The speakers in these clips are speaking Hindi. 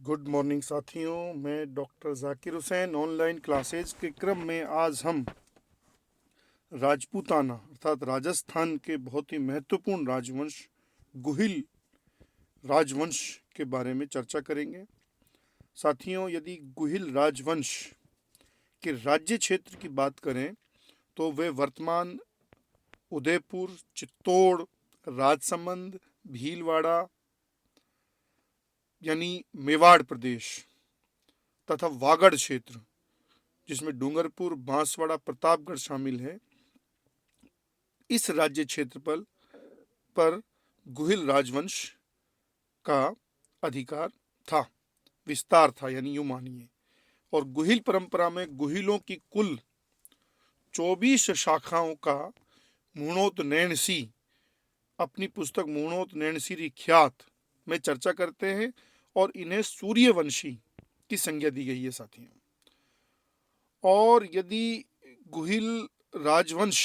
गुड मॉर्निंग साथियों, मैं doctor Zakir Hussain. Online classes के क्रम में आज हम राजपूताना अर्थात राजस्थान के बहुत ही महत्वपूर्ण राजवंश गुहिल राजवंश के बारे में चर्चा करेंगे। साथियों, यदि गुहिल राजवंश के राज्य क्षेत्र की बात करें तो वे वर्तमान उदयपुर, चित्तौड़, राजसमंद, भीलवाड़ा यानी मेवाड़ प्रदेश तथा वागड़ क्षेत्र, जिसमें डूंगरपुर, बांसवाड़ा, प्रतापगढ़ शामिल है, इस राज्य क्षेत्र पर गुहिल राजवंश का अधिकार था, विस्तार था, यानी यूं मानिए। और गुहिल परंपरा में गुहिलों की कुल 24 शाखाओं का मूणोत्नयनसी अपनी पुस्तक मूणोत्नयनसी ख्यात में चर्चा करते हैं और इन्हें सूर्यवंशी की संज्ञा दी गई है साथियों। और यदि गुहिल राजवंश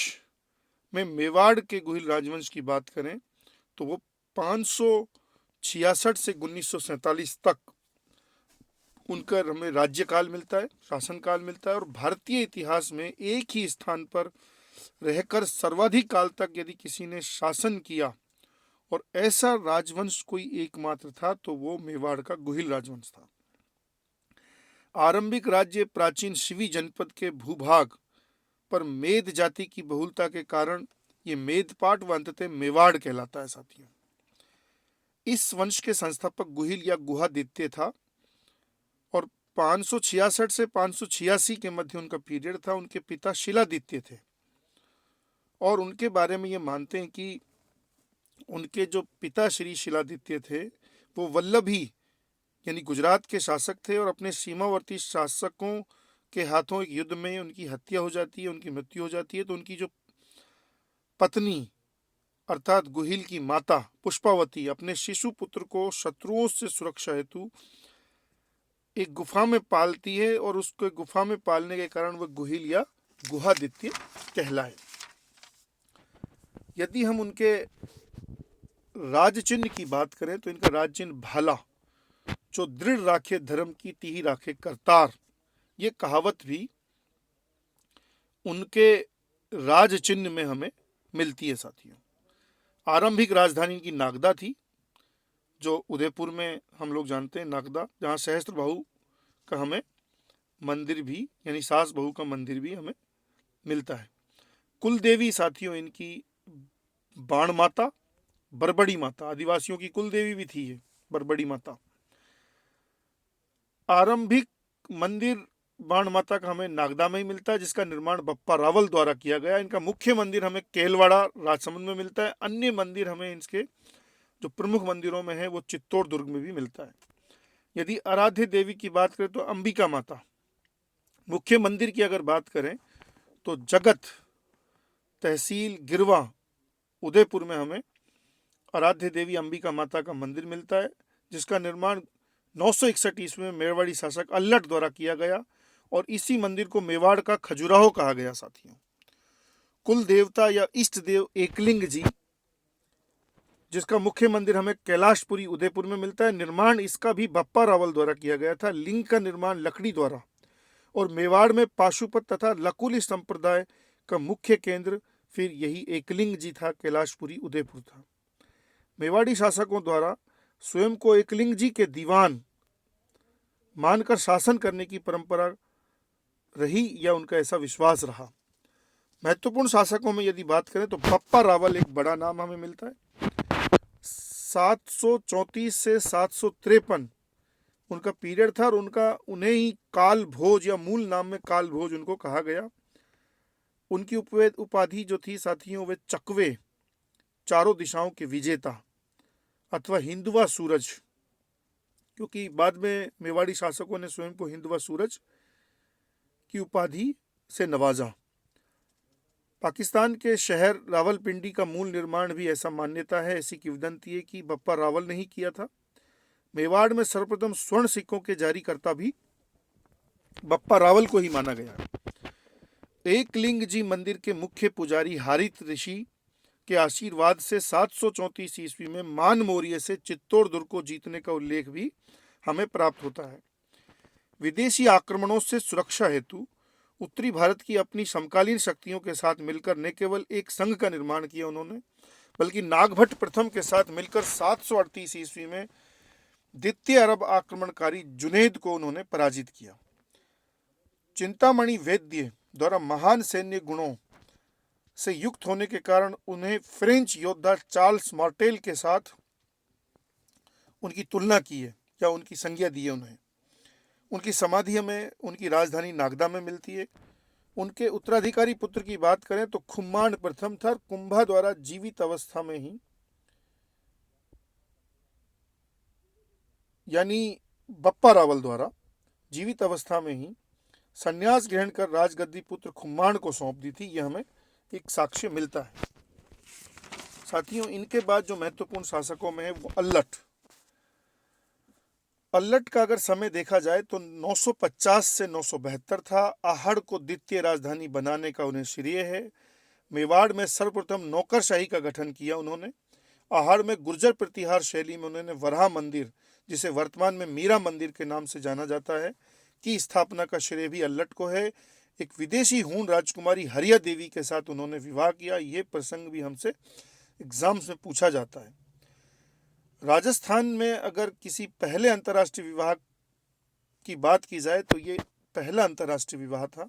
में मेवाड़ के गुहिल राजवंश की बात करें तो वो 566 से 1947 तक उनका हमें राज्यकाल मिलता है, शासनकाल मिलता है। और भारतीय इतिहास में एक ही स्थान पर रहकर सर्वाधिक काल तक यदि किसी ने शासन किया और ऐसा राजवंश कोई एकमात्र था तो वो मेवाड़ का गुहिल राजवंश था। आरंभिक राज्य प्राचीन शिवी जनपद के भूभाग पर मेद जाति की बहुलता के कारण ये मेदपाट व अंततः मेवाड़ कहलाता है साथियों। इस वंश के संस्थापक गुहिल या गुहादित्य था और 566 से 586 के मध्य उनका पीरियड था। उनके पिता शिलादित्य थे और उनके बारे में ये मानते हैं कि उनके जो पिता श्री शिलादित्य थे वो वल्लभी यानी गुजरात के शासक थे और अपने सीमावर्ती शासकों के हाथों एक युद्ध में उनकी हत्या हो जाती है, उनकी मृत्यु हो जाती है। तो उनकी जो पत्नी अर्थात गुहिल की माता पुष्पावती अपने शिशु पुत्र को शत्रुओं से सुरक्षा हेतु एक गुफा में पालती है और उसको गुफा में पालने के कारण वह गुहिल या गुहादित्य कहलाए। यदि हम उनके राज चिन्ह की बात करें तो इनका राज चिन्ह भाला, जो दृढ़ राखे धर्म की तिहि राखे करतार, ये कहावत भी उनके राज चिन्ह में हमें मिलती है साथियों। आरंभिक राजधानी की नागदा थी, जो उदयपुर में हम लोग जानते हैं नागदा, जहाँ सहस्त्र बहू का हमें मंदिर भी यानी सास बहू का मंदिर भी हमें मिलता है। कुल देवी साथियों इनकी बाण माता, बरबड़ी माता, आदिवासियों की कुल देवी भी थी ये बरबड़ी माता। आरंभिक मंदिर बाण माता का हमें नागदा में ही मिलता है, जिसका निर्माण बप्पा रावल द्वारा किया गया। इनका मुख्य मंदिर हमें केलवाड़ा राजसमंद में मिलता है। अन्य मंदिर हमें इसके जो प्रमुख मंदिरों में है वो चित्तौड़ दुर्ग में भी मिलता है। यदि आराध्य देवी की बात करें तो अंबिका माता। मुख्य मंदिर की अगर बात करें तो जगत तहसील गिरवा उदयपुर में हमें आराध्य देवी अंबिका माता का मंदिर मिलता है, जिसका निर्माण 961 ईस्वी में मेवाड़ी शासक अल्लट द्वारा किया गया और इसी मंदिर को मेवाड़ का खजुराहो कहा गया साथियों। कुल देवता या इष्ट देव एकलिंग जी, जिसका मुख्य मंदिर हमें कैलाशपुरी उदयपुर में मिलता है। निर्माण इसका भी बप्पा रावल द्वारा किया गया था। लिंग का निर्माण लकड़ी द्वारा और मेवाड़ में पाशुपत तथा लकुली संप्रदाय का मुख्य केंद्र फिर यही एकलिंग जी था, कैलाशपुरी उदयपुर था। मेवाड़ी शासकों द्वारा स्वयं को एकलिंग जी के दीवान मानकर शासन करने की परंपरा रही या उनका ऐसा विश्वास रहा। महत्वपूर्ण शासकों में यदि बात करें तो बप्पा रावल एक बड़ा नाम हमें मिलता है। 734 से 753 उनका पीरियड था और उन्हें ही काल भोज या मूल नाम में काल भोज उनको कहा गया। उनकी उपाधि जो थी साथियों वे चकवे, चारों दिशाओं के विजेता अथवा हिंदवा सूरज, क्योंकि बाद में मेवाड़ी शासकों ने स्वयं को हिंदवा सूरज की उपाधि से नवाजा। पाकिस्तान के शहर रावलपिंडी का मूल निर्माण भी ऐसा मान्यता है, ऐसी किंवदंती है कि बप्पा रावल ने ही किया था। मेवाड़ में सर्वप्रथम स्वर्ण सिक्कों के जारीकर्ता भी बप्पा रावल को ही माना गया। एकलिंग जी मंदिर के मुख्य पुजारी हारित ऋषि के आशीर्वाद से 734 ईस्वी में मान मौर्य से चित्तौड़ दुर्ग को जीतने का उल्लेख भी हमें प्राप्त होता है। विदेशी आक्रमणों से सुरक्षा हेतु उत्तरी भारत की अपनी समकालीन शक्तियों के साथ मिलकर न केवल एक संघ का निर्माण किया उन्होंने, बल्कि नागभट्ट प्रथम के साथ मिलकर 738 ईस्वी में द्वितीय अरब आक्रमणकारी जुनैद को उन्होंने पराजित किया। चिंतामणि वैद्य द्वारा महान सैन्य गुणों से युक्त होने के कारण उन्हें फ्रेंच योद्धा चार्ल्स मार्टेल के साथ उनकी तुलना की है या उनकी संज्ञा दी है उन्हें। उनकी समाधि हमें उनकी राजधानी नागदा में मिलती है। उनके उत्तराधिकारी पुत्र की बात करें तो खुम्मान प्रथम था। कुंभा द्वारा जीवित अवस्था में ही, यानी बप्पा रावल द्वारा जीवित अवस्था में ही संन्यास ग्रहण कर राजगद्दी पुत्र खुम्मान को सौंप दी थी, यह हमें एक साक्ष्य मिलता है। साथियों, इनके बाद जो महत्वपूर्ण शासकों में है वो अल्लट का अगर समय देखा जाए तो 950 से 972 था। आहड़ को द्वितीय राजधानी बनाने का उन्हें श्रेय है। मेवाड़ में सर्वप्रथम नौकरशाही का गठन किया उन्होंने। आहड़ में गुर्जर प्रतिहार शैली में उन्होंने वराह मंदिर, जिसे वर्तमान में मीरा मंदिर के नाम से जाना जाता है, की स्थापना का श्रेय भी अल्लट को है। एक विदेशी हूण राजकुमारी हरिया देवी के साथ उन्होंने विवाह किया। ये प्रसंग भी हमसे एग्जाम्स में पूछा जाता है। राजस्थान में अगर किसी पहले अंतर्राष्ट्रीय विवाह की बात की जाए तो ये पहला अंतर्राष्ट्रीय विवाह था।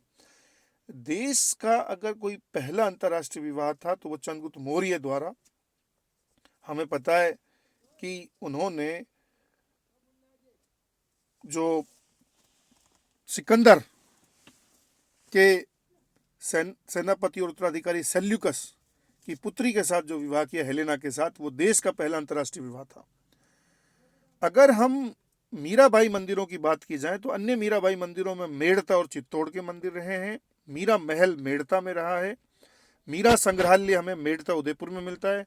देश का अगर कोई पहला अंतर्राष्ट्रीय विवाह था तो वो चंद्रगुप्त मौर्य द्वारा। हमें पता है कि उन्होंने जो सिकंदर के सेनापति और उत्तराधिकारी सेल्यूकस की पुत्री के साथ जो विवाह किया हेलेना के साथ, वो देश का पहला अंतर्राष्ट्रीय विवाह था। अगर हम मीराबाई मंदिरों की बात की जाए तो अन्य मीराबाई मंदिरों में मेड़ता और चित्तौड़ के मंदिर रहे हैं। मीरा महल मेड़ता में रहा है। मीरा संग्रहालय हमें मेड़ता उदयपुर में मिलता है।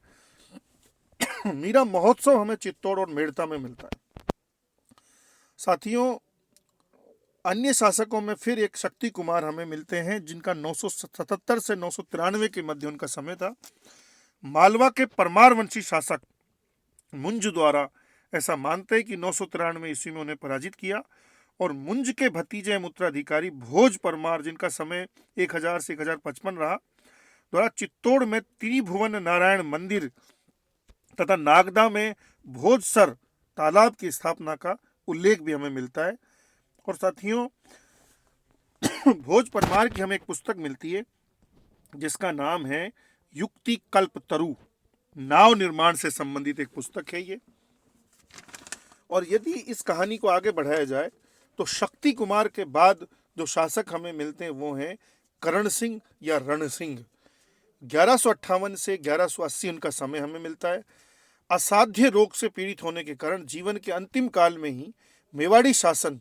मीरा महोत्सव हमें चित्तौड़ और मेड़ता में मिलता है। साथियों, अन्य शासकों में फिर एक शक्ति कुमार हमें मिलते हैं जिनका 977 से 993 के मध्य उनका समय था। मालवा के परमार वंशी शासक मुंज द्वारा ऐसा मानते हैं कि 993 ईस्वी में उन्हें पराजित किया, और मुंज के भतीजे एवं उत्तराधिकारी भोज परमार, जिनका समय 1000 से 1055 रहा, द्वारा चित्तौड़ में त्रिभुवन नारायण मंदिर तथा नागदा में भोजसर तालाब की स्थापना का उल्लेख भी हमें मिलता है। और साथियों, भोज परमार की हमें एक पुस्तक मिलती है जिसका नाम है युक्ति कल्प तरु। नाव निर्माण से संबंधित एक पुस्तक है ये। और यदि इस कहानी को आगे बढ़ाया जाए तो शक्ति कुमार के बाद जो शासक हमें मिलते हैं वो हैं करण सिंह या रण सिंह। 1158 से 1180 उनका समय हमें मिलता है। असाध्य रोग से पीड़ित होने के कारण जीवन के अंतिम काल में ही मेवाड़ी शासन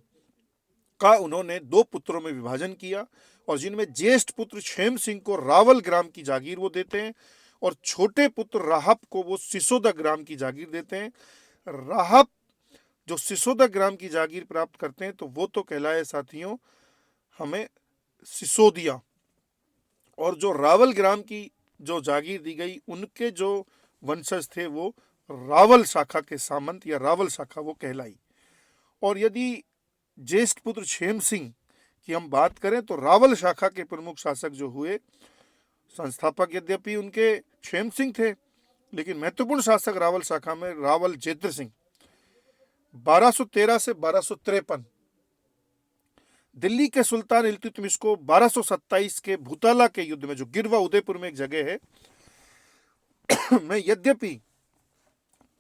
का उन्होंने 2 पुत्रों में विभाजन किया, और जिनमें ज्येष्ठ पुत्र क्षेम सिंह को रावल ग्राम की जागीर वो देते हैं, और छोटे पुत्र राहप को वो सिसोदा ग्राम की जागीर देते हैं। राहप जो सिसोदा ग्राम की जागीर प्राप्त करते हैं तो वो तो कहलाए साथियों हमें सिसोदिया, और जो रावल ग्राम की जो जागीर दी गई उनके जो वंशज थे वो रावल शाखा के सामंत या रावल शाखा वो कहलाई। और यदि ज्येष्ठ पुत्र क्षेम सिंह की हम बात करें तो रावल शाखा के प्रमुख शासक जो हुए, संस्थापक यद्यपि उनके क्षेम सिंह थे, लेकिन महत्वपूर्ण शासक रावल शाखा में रावल जेत्र सिंह 1213 से 1253, दिल्ली के सुल्तान इल्तुतमिश को 1227 के भूताला के युद्ध में, जो गिरवा उदयपुर में एक जगह है, में यद्यपि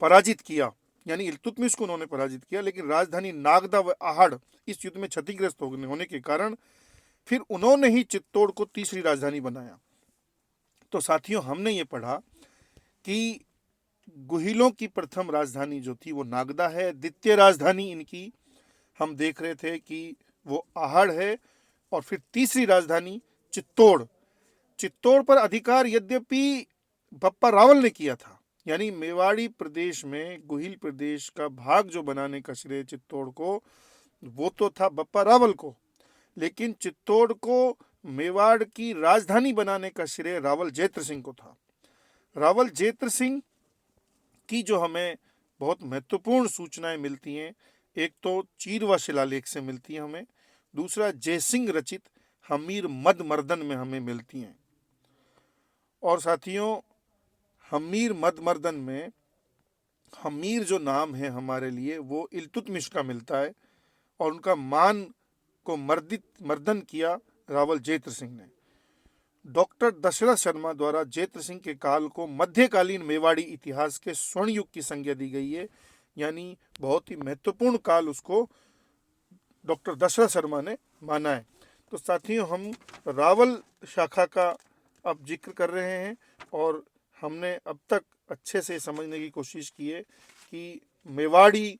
पराजित किया, यानी इल्तुतमिश को उन्होंने पराजित किया, लेकिन राजधानी नागदा व आहड़ इस युद्ध में क्षतिग्रस्त होने के कारण फिर उन्होंने ही चित्तौड़ को तीसरी राजधानी बनाया। तो साथियों, हमने ये पढ़ा कि गुहिलों की प्रथम राजधानी जो थी वो नागदा है। द्वितीय राजधानी इनकी हम देख रहे थे कि वो आहड़ है, और फिर तीसरी राजधानी चित्तौड़। चित्तौड़ पर अधिकार यद्यपि बप्पा रावल ने किया था, यानी मेवाड़ी प्रदेश में गुहिल प्रदेश का भाग जो बनाने का श्रेय चित्तौड़ को वो तो था बप्पा रावल को, लेकिन चित्तौड़ को मेवाड़ की राजधानी बनाने का श्रेय रावल जेत्र सिंह को था। रावल जेत्र सिंह की जो हमें बहुत महत्वपूर्ण सूचनाएं मिलती हैं एक तो चीरवा शिलालेख से मिलती है हमें, दूसरा जयसिंह रचित हमीर मद मर्दन में हमें मिलती हैं। और साथियों, हमीर मद मर्दन में हमीर जो नाम है हमारे लिए वो इल्तुतमिश का मिलता है, और उनका मान को मर्दन किया रावल जेत्र सिंह ने। डॉक्टर दशरथ शर्मा द्वारा जेत्र सिंह के काल को मध्यकालीन मेवाड़ी इतिहास के स्वर्ण युग की संज्ञा दी गई है, यानी बहुत ही महत्वपूर्ण काल उसको डॉक्टर दशरथ शर्मा ने माना है। तो साथियों, हम रावल शाखा का अब जिक्र कर रहे हैं, और हमने अब तक अच्छे से समझने की कोशिश की है कि मेवाड़ी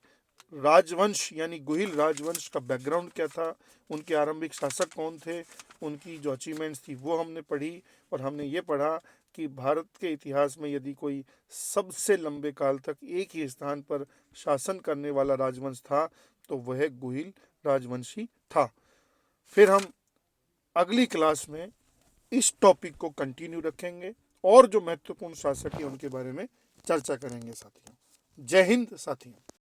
राजवंश यानी गुहिल राजवंश का बैकग्राउंड क्या था, उनके आरंभिक शासक कौन थे, उनकी जो अचीवमेंट्स थी वो हमने पढ़ी। और हमने ये पढ़ा कि भारत के इतिहास में यदि कोई सबसे लंबे काल तक एक ही स्थान पर शासन करने वाला राजवंश था तो वह गुहिल राजवंशी था। फिर हम अगली क्लास में इस टॉपिक को कंटिन्यू रखेंगे और जो महत्वपूर्ण शासक हैं उनके बारे में चर्चा करेंगे साथियों। जय हिंद साथियों।